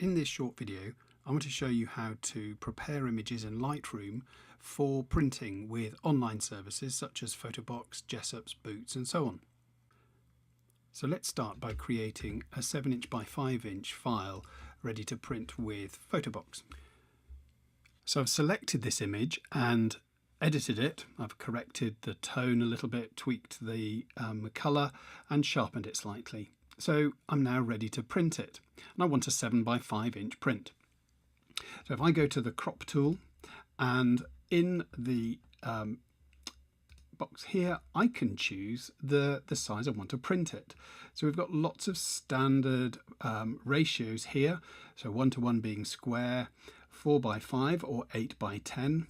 In this short video, I want to show you how to prepare images in Lightroom for printing with online services such as Photobox, Jessup's, Boots and so on. So let's start by creating a 7" by 5" file ready to print with Photobox. So I've selected this image and edited it. I've corrected the tone a little bit, tweaked the colour and sharpened it slightly. So I'm now ready to print it, and I want a 7" by 5" print. So if I go to the crop tool, and in the box here I can choose the size I want to print it. So we've got lots of standard ratios here, so 1:1 being square, 4:5 or 8:10,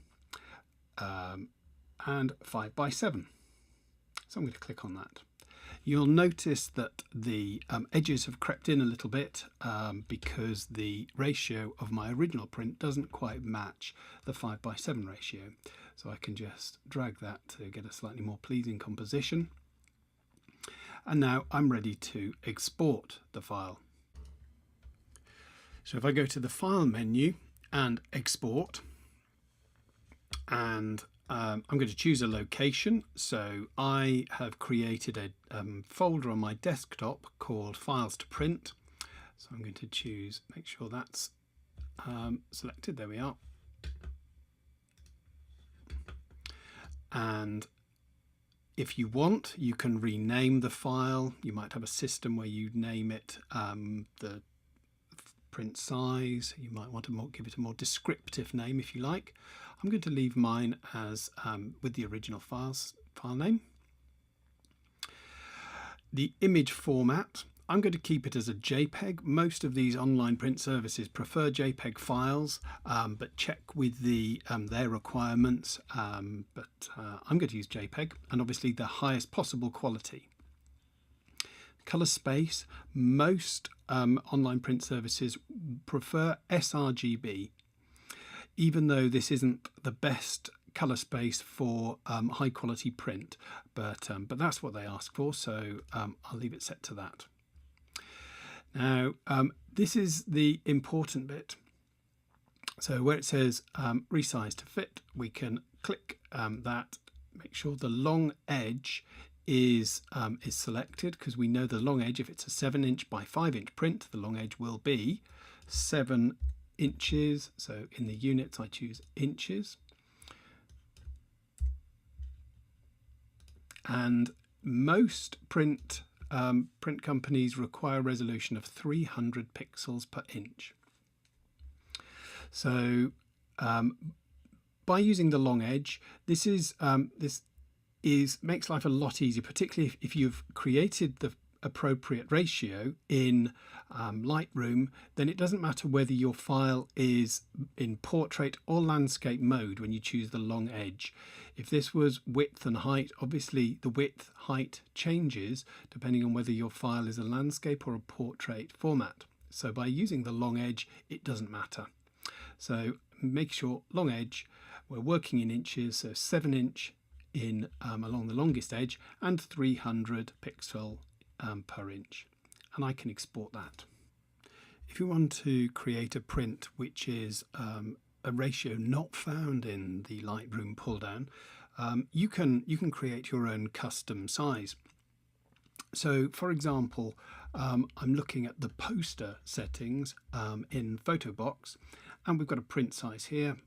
and 5:7. So I'm going to click on that. You'll notice that the edges have crept in a little bit because the ratio of my original print doesn't quite match the 5:7 ratio. So I can just drag that to get a slightly more pleasing composition. And now I'm ready to export the file. So if I go to the File menu and Export, and I'm going to choose a location. So I have created a folder on my desktop called Files to Print. So I'm going to choose, make sure that's selected. There we are. And if you want, you can rename the file. You might have a system where you name it the print size. You might want to give it a more descriptive name if you like. I'm going to leave mine as with the original file name. The image format, I'm going to keep it as a JPEG. Most of these online print services prefer JPEG files, but check with their requirements. I'm going to use JPEG, and obviously the highest possible quality. Color space, most online print services prefer sRGB, even though this isn't the best color space for high quality print, but that's what they ask for, so I'll leave it set to that. Now this is the important bit. So where it says resize to fit, we can click that, make sure the long edge is selected, because we know the long edge, if it's a 7" by 5" print, the long edge will be 7 inches. So in the units I choose inches, and most print companies require a resolution of 300 pixels per inch. So by using the long edge, this makes life a lot easier, particularly if you've created the appropriate ratio in Lightroom. Then it doesn't matter whether your file is in portrait or landscape mode when you choose the long edge. If this was width and height, obviously the width height changes depending on whether your file is a landscape or a portrait format. So by using the long edge, it doesn't matter. So make sure long edge, we're working in inches, so 7" in along the longest edge and 300 pixel per inch, and I can export that. If you want to create a print which is a ratio not found in the Lightroom pull down, you can create your own custom size. So for example, I'm looking at the poster settings in Photobox, and we've got a print size here,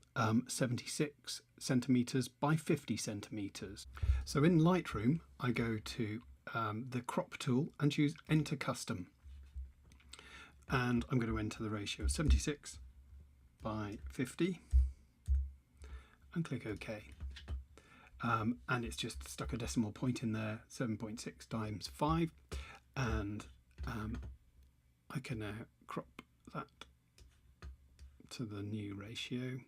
76 centimeters by 50 centimeters. So in Lightroom I go to the crop tool and choose enter custom, and I'm going to enter the ratio 76 by 50 and click OK. And it's just stuck a decimal point in there, 7.6 times 5, and I can now crop that to the new ratio.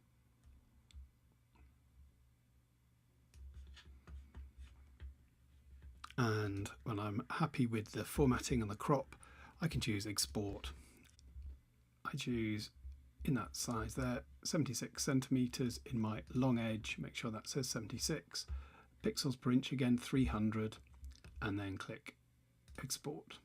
And when I'm happy with the formatting and the crop, I can choose export. I choose in that size there, 76 centimeters in my long edge, make sure that says 76 pixels per inch, again 300, and then click export.